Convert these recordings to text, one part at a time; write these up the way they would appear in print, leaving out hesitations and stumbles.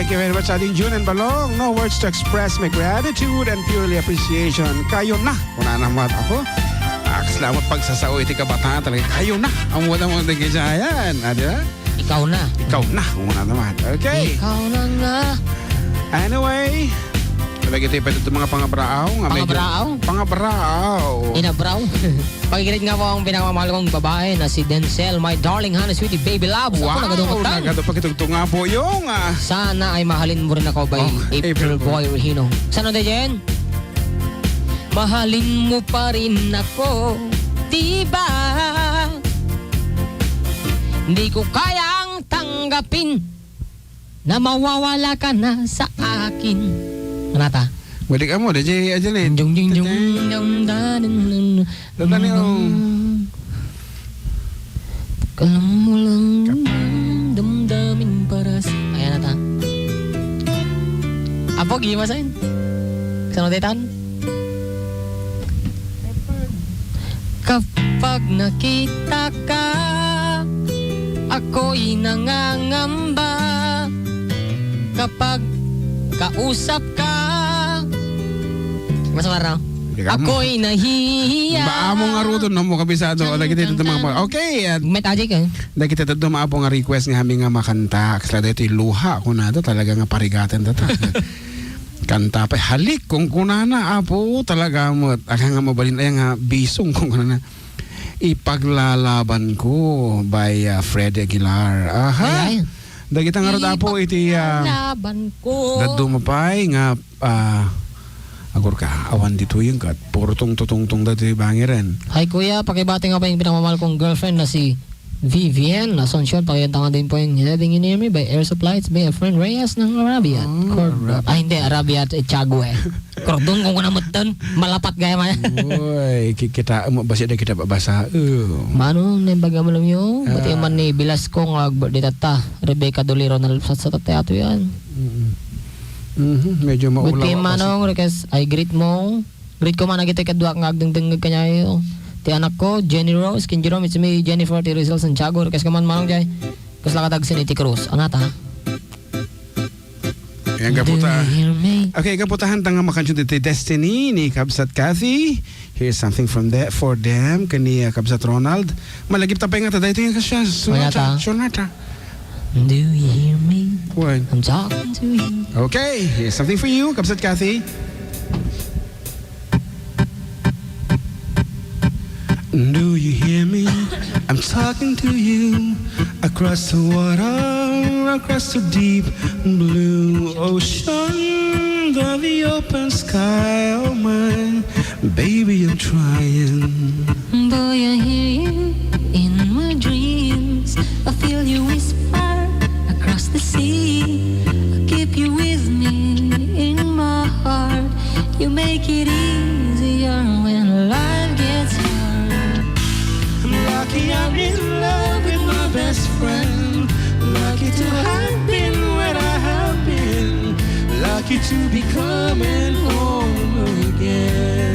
thank you very much sa ating June and Balong. No words to express my gratitude and purely appreciation. Kayo na. Kuna naman ako. Salamat pagsasao iti kabataan talaga. Kayo na. Ang wala mo na gisayan. Adi Ikaw na. Ikaw na. Una naman. Okay. Ikaw na nga. Anyway. Lagi tayo pa ito mga pangabraaw. Pangabraaw? Pangabraaw. Inabraw. Pagkikilit nga po ang pinakamamahal kong babae na si Denzel, my darling honey, sweetie, baby love. Wow, nagadupag nga po yung... Sana ay mahalin mo rin ako by April Boy Regino. Sana tayo dyan? Mahalin mo pa rin ako, diba? Hindi ko kayang tanggapin na mawawala ka na sa akin. Manata? Balik ka mo, DJ Ajalit. Jung jung jung jung danin. Tatan yung... Kalam mo lang damdamin para sa... Ayan nata. Apo, gimasain. Saan mo taytan? Kapag nakita ka, ako'y nangangamba. Kapag kausap ka, masama raw. Ako'y nahihiya. Baamo nga ruto no mo kabisado. Lagi tayo mga... Okay. May tajik eh. Lagi tayo maapo nga request nga kami nga makanta. Kasi dito yung luha ko na ito. Talaga nga parigatan ito. Kanta pa. Halik kung kunana apo talaga mo. Aka nga mabalin ay nga bisong kung kunana. Ipaglalaban ko by Fred Aguilar. Aha. Ay. Dagita nga rin po iti laban ko. dadumapay nga agor ka awan dito yung kat puro tong dati bangiran. Hi kuya, pakibati nga pa yung pinamamahal kong girlfriend na si Vivian Asuncion. Pakita nga din po yung Heading You Near Me by Air Supplies by a friend Reyes ng Arabia. Hindi, Arabia at Tiago eh. Cordon kung kunamot doon. Malapat gaya man. Uy, kita basi na kita babasa. Mano, naimbaga mo lang yun. Buti man ni Bilasco nga di tata. Rebecca Doliro na sa teatro yan. Medyo maulaw. Buti manong, request, ay greet mo. Greet ko man nagitay kadwa nga agdeng-deng kanya yun. Ti anak ko, Jenny Rose, King Jerome, it's me, Jennifer, T. Rizal, Santiago. Request ka man manong jay. Kus lakatag si Niti Cruz. Anata? Ayan kaputa. Okay, kaputahan tanga makansyon dito Destiny ni Kabsat Kathy. Here's something from for them kani Kabsat Ronald. Malagip tapay nga tada ito yung kasya. Sonata. Do you hear me? What? I'm talking to you. Okay, here's something for you, Kabsat Kathy. Do you hear me? I'm talking to you across the water, across the deep blue ocean, the open sky. Oh my, baby, I'm trying. Boy, I hear you in my dreams. I feel you whisper across the sea. I keep you with me in my heart. You make it easier when life gets hard. Lucky I'm in love with my best friend. Lucky to have been where I have been. Lucky to be coming home again.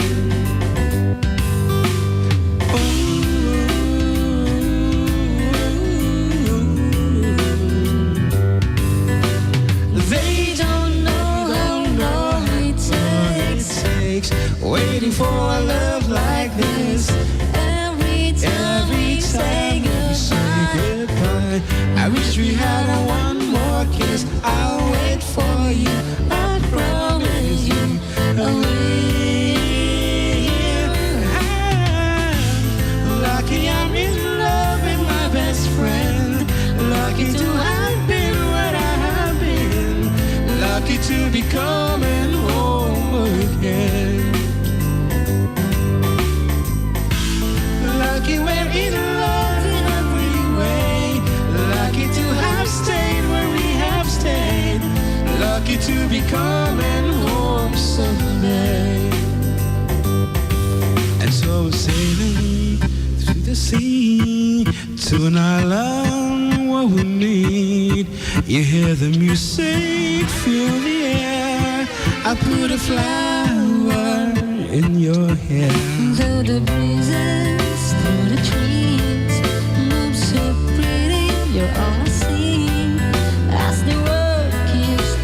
They don't know how long it takes waiting for a love like this. Every time we say goodbye, I wish we had one more kiss. I'll wait for you, I promise you. I'll wait. Lucky I'm in love with my best friend. Lucky to have been where I have been. Lucky to be coming home again. Lucky we're in love in every way. Lucky to have stayed where we have stayed. Lucky to be coming home someday. And so sailing through the sea to an island what we need. You hear the music, feel the air. I put a flower in your hair. Though the breezes through the trees move so pretty, you're all I see. As the world keeps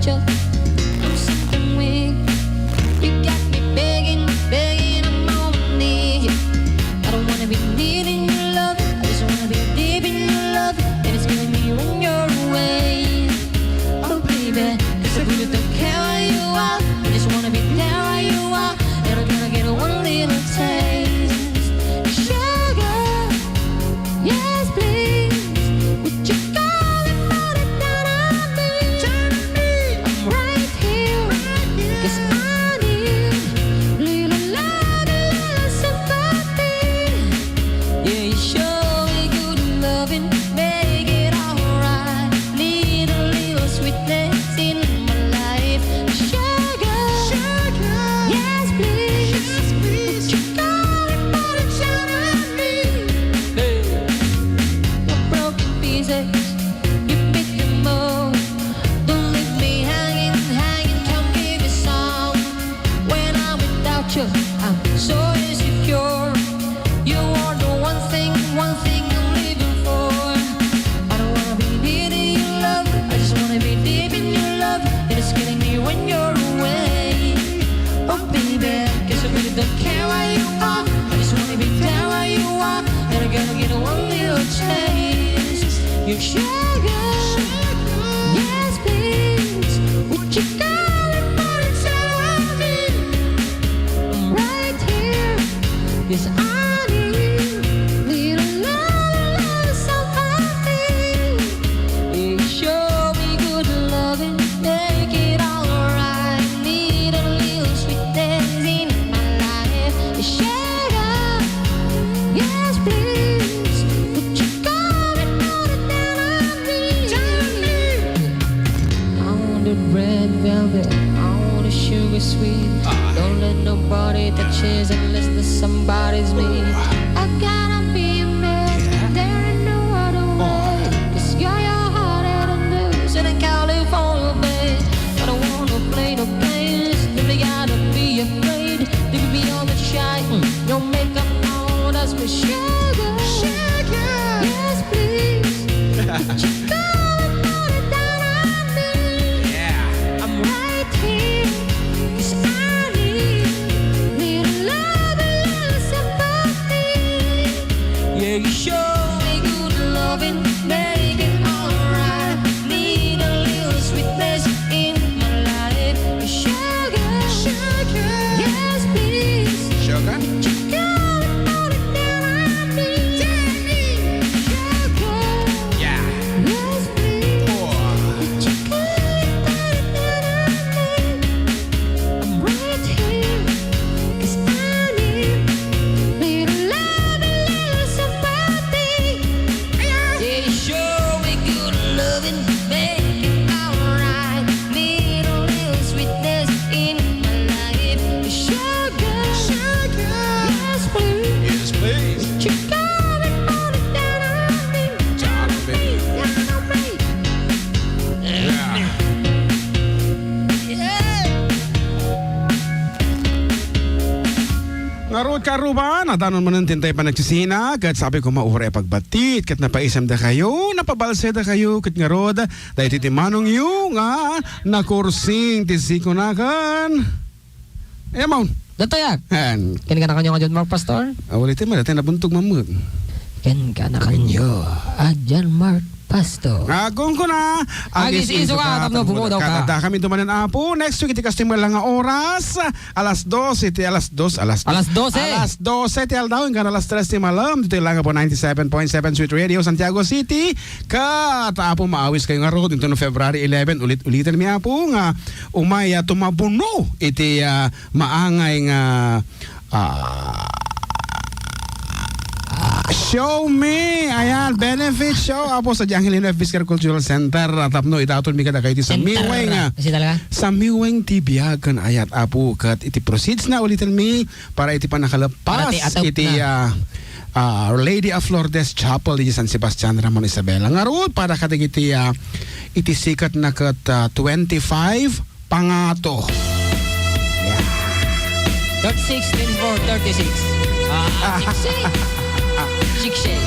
you. I'm something weak. You got me begging, begging, I'm on my knees. I don't wanna be needing your love, I just wanna be deep in your love, and it's killing me when you're away. Oh baby, 'cause I really don't care where you are, I just wanna be there where you are, and I'm gonna get one little taste. Sugar, yes please, would you come and put it down on me? I'm right here, 'cause I need little love, a little sympathy. Yeah, you show me good loving, make it alright. Need a little sweetness in my life. Sugar, yes please, would you come and put it down on me? Your broken pieces, you pick them up. Don't leave me hanging, hanging, come give me some. When I'm without you, I'm so insecure. You are the one thing I'm living for. I don't wanna be needing your love, I just wanna be deep in your love, and it's killing me when you're away. Oh baby, 'cause I really don't care where you are, I just wanna be there where you are, and I'm gonna get one little taste. Your sugar, yes please, would you come and put it down on me? I'm right here, 'cause I need little love, a little sympathy. You show me good loving, make it alright. Need a little sweetness in my life. Sugar, yes please, would you come and put it down on me? I want the red velvet, I want the sugar sweet. Don't let nobody touch it unless the somebody's me. I gotta be a man, there ain't no other way. 'Cause you're your heart and I'm losing in California, babe. I don't wanna play no games, really gotta be afraid. You can be on the shy, no makeup on, that's my sugar. Yes please, would you come and put it down on me? I'm right here, 'cause I need little love, a little sympathy. Yeah, you show me good loving, make it alright. Need a little sweetness in my life. Sugar, yes please, Sugar? would you come and put it down on me? Sugar, Yeah. yes please, would you come and put it down on me? I'm right here, 'cause I need little love, a little sympathy. Yeah, you show me good loving, make it alright. Need a little sweetness in my life. Sugar, yes please, Yes, please. would you come and put it down on me? Down on me. Down on me. Yeah. Yeah. Ngarod karuban, atanon mo nang tintay pa nagsisina, kat sabi ko maure pagbatit, kat napaisam da kayo, napabalse da kayo, kat ngarod, dahil titimanong yung nakursing tisiko na kan. Maun. Datoyak. Han, Ken ka na kanyo nga dyan, Mark Pastor? ulitin mo, dati nabuntog mamut. Ken ka na kanyo. Adyan, Mark Pastor. Agong ko na. Agis iso ka, tapno bumudaw ka. Kada kami dumanan apo. Next week, iti customer lang nga oras. Alas 12, iti alas 12. Alas 12. Alas 12, iti aldaw. Hanggang alas 3 ti malam. Dito lang po 97.7 Sweet Radio, Santiago City. Kat, apo maawis kayo nga road. Ito no February 11, ulitin mi apo nga. Umaya tumabuno. Iti maangay nga show me! Ayan, benefit show. Apo sa Angelino Fiscal Cultural Center. Tapno, itatol mi kada kayo ti samiweng. Kasi talaga? Samiweng ti biag kan ayat. Apo, kat iti proceeds na ulitin mi para iti panakalapas. Iti Lady of Lourdes Chapel di San Sebastian, Ramon, Isabela. Ngarod, para katig iti sikat na kat 25 pangato. Yeah. 36, 24, 36. Chikshay.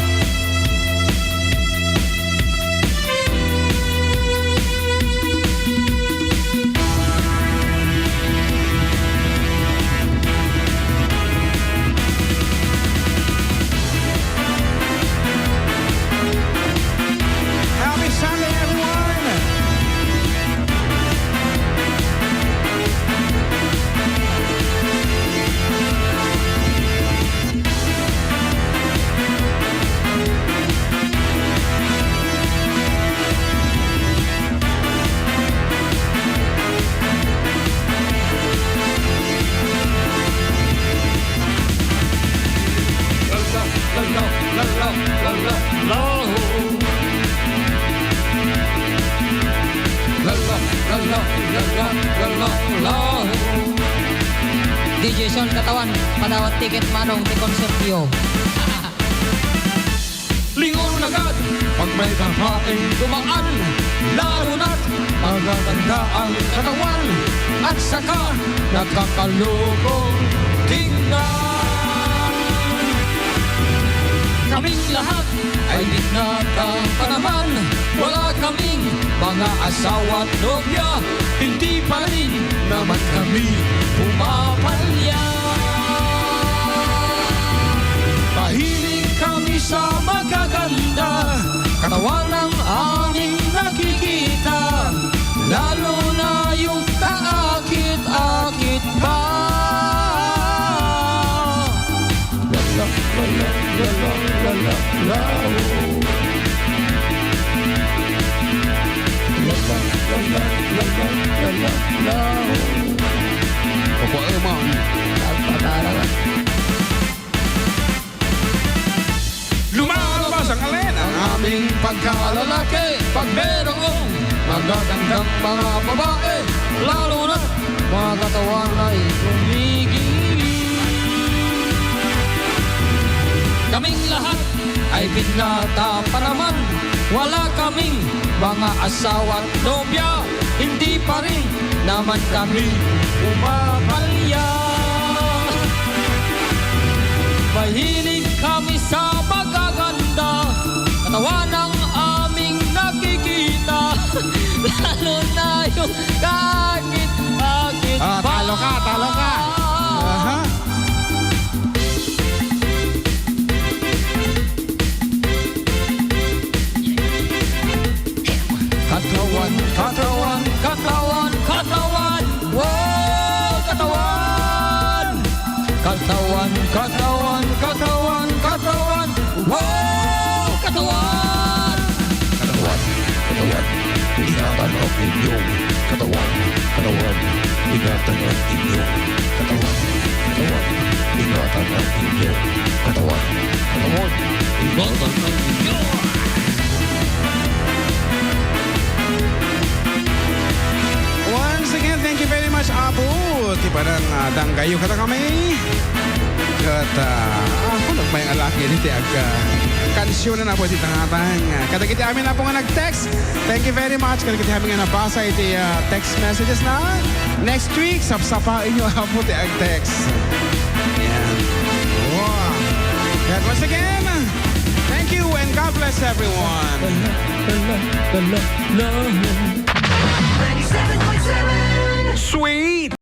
DJ Sean Katawan, padawat tiket manong ti konsertyo. Lingon agad pag may babaeng dumaan, lalo na't magaganda ang katawan at saka nakakalubong tingnan. Kaming lahat ay binata pa naman, wala kaming mga asawa at nobya, hindi pa rin naman kami pumapalya. Mahilig kami sa magaganda, katawan ng aming nakikita, lalo na yung kaakit-akit pa. La la la la la la la la. La la la la la la la la. Opo, emang. Lumalabas ang alin ang aming pagkalalaki pag merong magagandang mga babae, lalo na mga katawan ay tumigil. Kaming lahat ay binata pa naman, wala kaming mga asawa at nobya, hindi pa rin naman kami umapalya. Mahilig kami sa magaganda, katawan ng aming nakikita, lalo na yung kakit-kakit pa. Talo ka, talo ka. Aha. Katawan, katawan, katawan, katawan, wow, katawan! Katawan, katawan, katawan, katawan, wow, katawan! Katawan, katawan, ingatan ang inyong katawan, katawan, ingatan ang inyong katawan, katawan, ingatan ang inyong katawan, katawan, ingatan ang inyong. Once again, thank you very much, Apo. Ti parang danggayo kata kami. Kat ako nagmayang alaki niti ag kansyon na po iti tangatang. Kadagiti amin na po nga nag-text. Thank you very much. Kadagiti amin nga nabasa iti text messages na. Next week, sapsapain nyo Apo ti ag-text. Yan. Wow. And once again, thank you and God bless everyone. 97.7 Sweet!